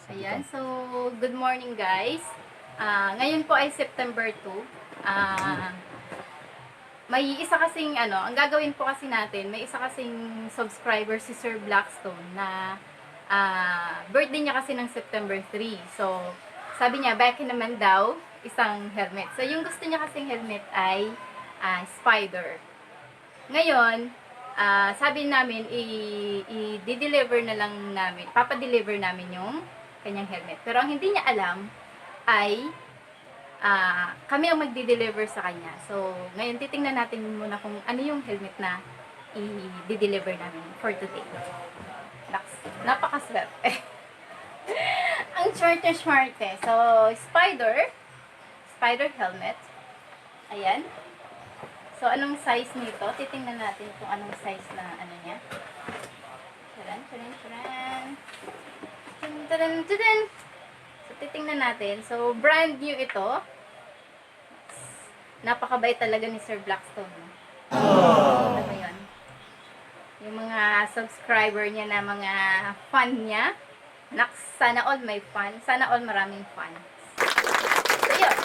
Ayan, so good morning guys. Ngayon po ay September 2. May isa kasing ang gagawin po kasi natin, may isa kasing subscriber si Sir Blackstone na birthday niya kasi ng September 3. So, sabi niya, baka naman daw isang helmet. So, yung gusto niya kasing helmet ay Spyder. Ngayon, sabi namin, i-deliver na lang namin, papadeliver namin yung kanyang helmet. Pero ang hindi niya alam ay kami ang magdi-deliver sa kanya. So, ngayon titingnan natin muna kung ano yung helmet na i-deliver namin for today. Napakaswerte. Ang short-short. So, Spyder helmet. Ayan. So, anong size nito? Titingnan natin kung anong size na niya. Taran. So, titingnan natin. So, brand new ito. Napakabait talaga ni Sir Blackstone. Ano ba yun? Yung mga subscriber niya na mga fan niya. Sana all may fan. Sana all maraming fan. So, yun.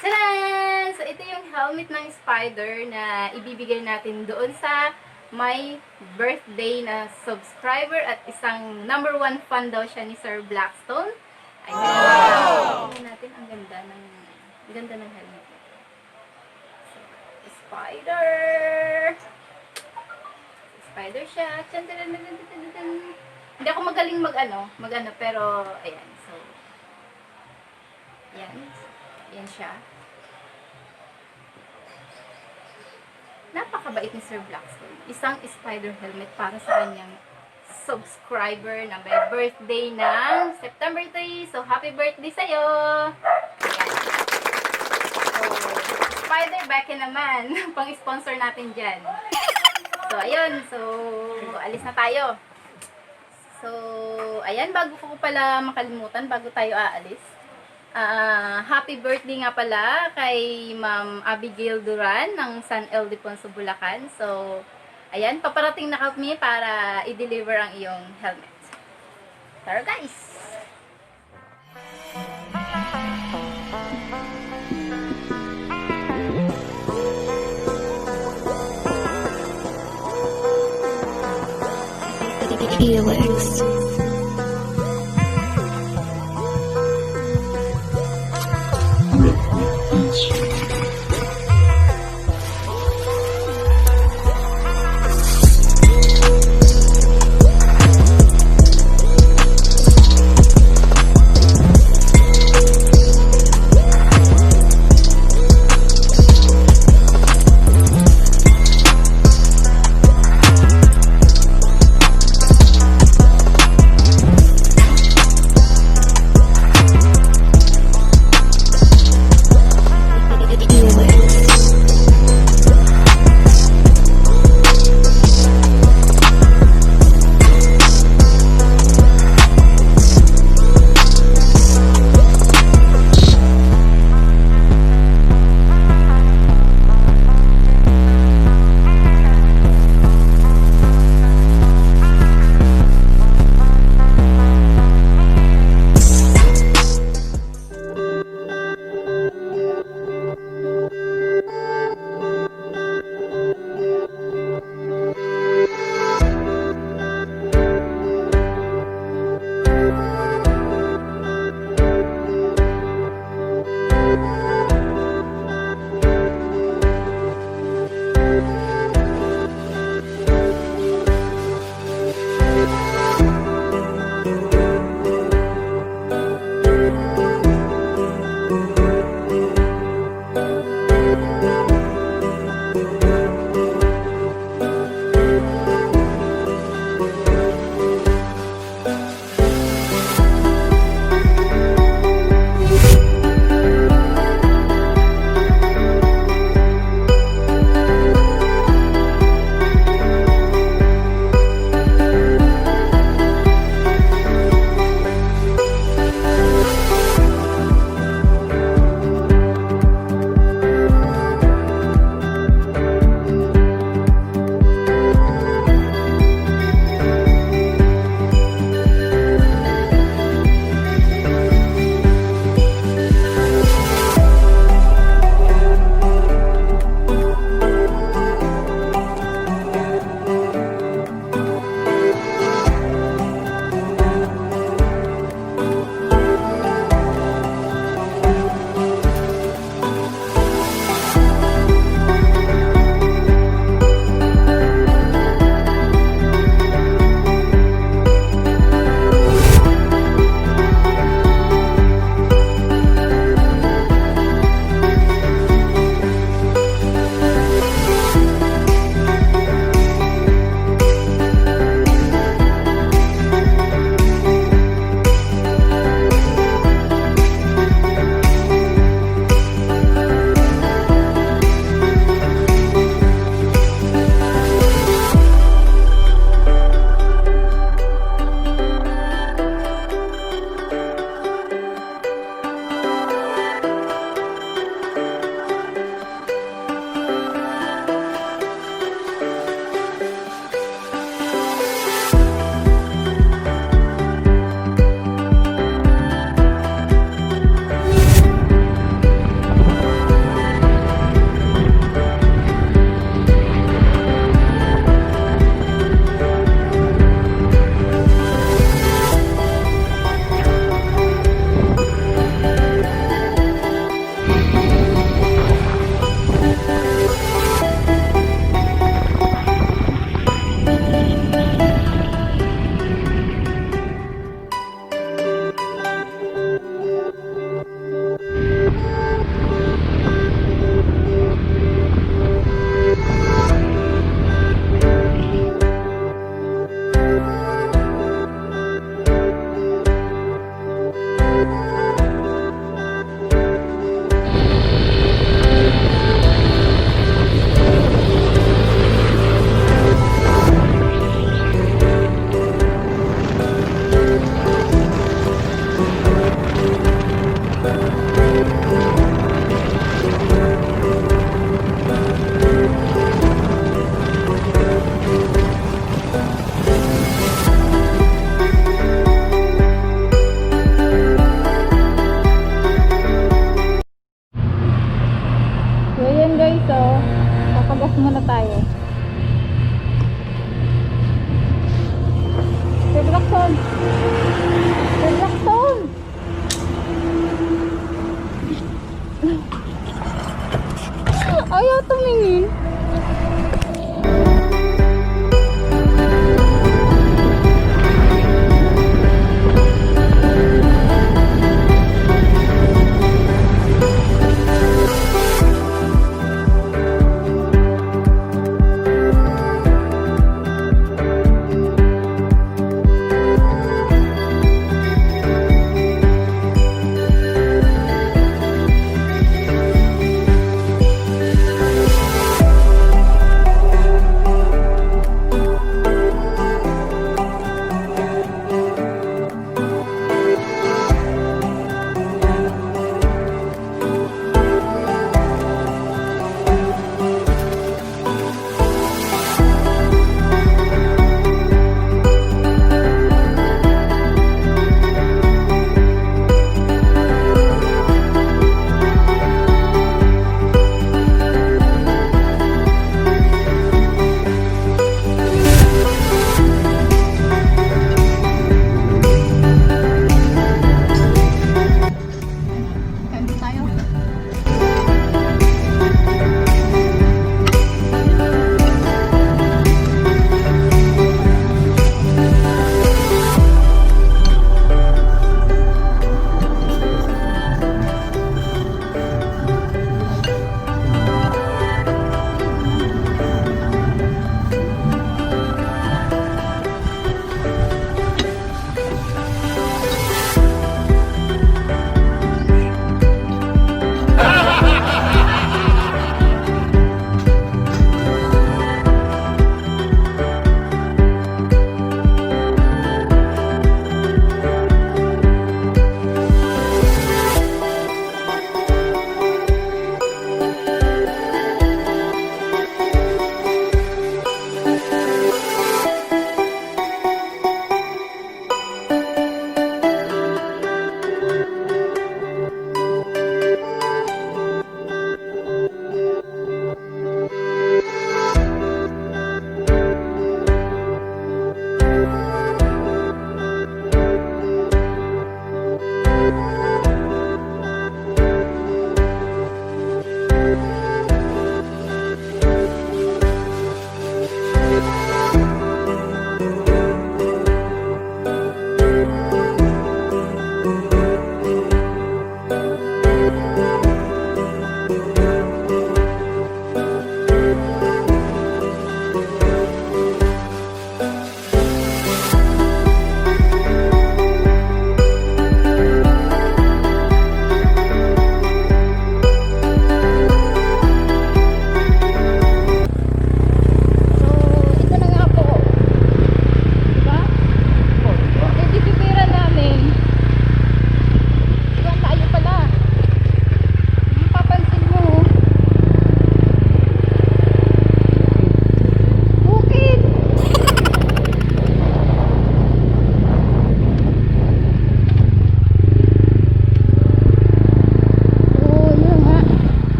Taran! So, ito yung helmet ng Spyder na ibibigay natin doon sa may birthday na subscriber at isang number 1 fan daw siya ni Sir Blackstone. Ayan. Wow! Tingnan natin ang ganda ng helmet. So, Spyder siya. Hindi ako magaling mag-ano, pero ayan. So, yan siya. Napakabait ni Sir Blackstone. Isang Spyder helmet para sa kanyang subscriber na may birthday ng September 3. So, happy birthday sa'yo! Ayan. So, Spyder, baka naman. Pang-sponsor natin dyan. So, ayun. So, alis na tayo. So, ayan. Bago ko pala makalimutan, bago tayo aalis. Happy birthday nga pala kay Ma'am Abigail Duran ng San Ildefonso, Bulacan. So, ayan, paparating na kami para i-deliver ang iyong helmet. Tara guys! Helix. yun? Relaxon! Ayaw tumingin.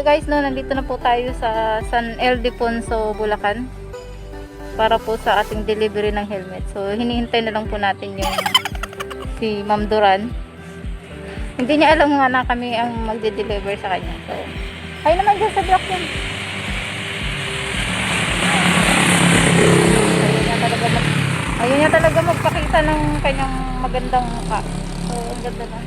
Guys, no, nandito na po tayo sa San Ildefonso, Bulacan para po sa ating delivery ng helmet. So hinihintay na lang po natin yung si Ma'am Duran. Hindi niya alam nga na kami ang magde-deliver sa kanya. So ay naman dyan sa block yun. Ayun niya talaga magpakita ng kanyang magandang mukha. So ang ganda na.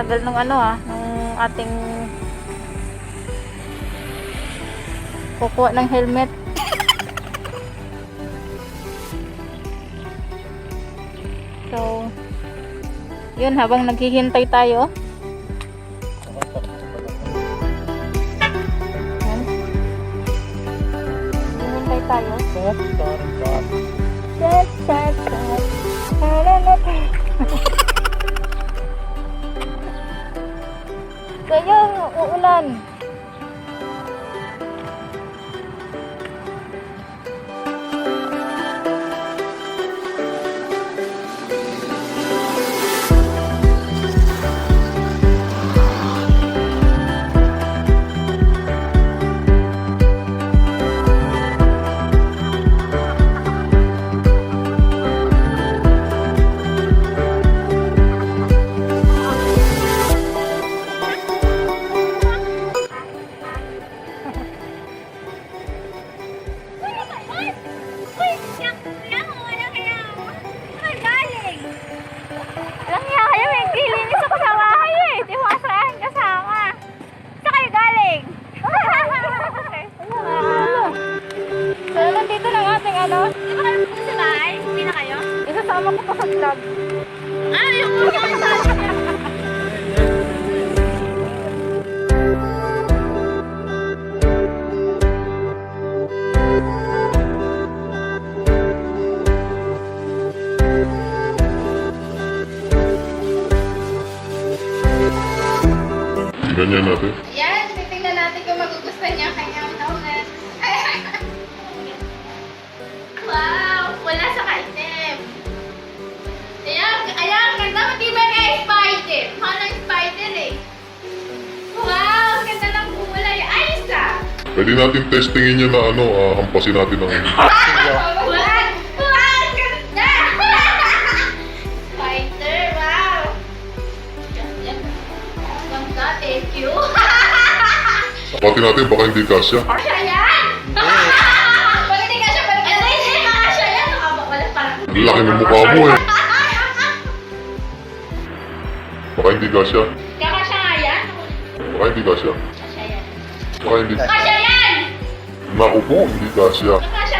tagal nung ano nung ating kukuha ng helmet. So, yun, habang naghihintay tayo. Yan. Naghihintay tayo. Kaya uulan. Isasama ko pa sa vlog. Yung Ganyan natin. Yan, titignan natin kung magugustuhan niya ang kanyang helmet. Wow! Wala sa kaitem. Ayan, ganda mo di ba kay Spyder? Mahal ng Spyder eh. Wow! Ganda ng kulay. Ayos ah! Pwede natin testingin niya na hampasin natin ang... Wow! Wow! Ganda! Spyder, wow! Ganda, thank you. Pati natin, baka hindi kasya. Kasya yan! Pag hindi kasya, hindi kasya yan. Wala parang... Ang laki ng mukha mo eh. Baka hindi kasya. Kakasya nga yan? Baka hindi kasya. Kasya yan. Baka hindi... Kasya yan! Naku po, hindi kasya. Kakasya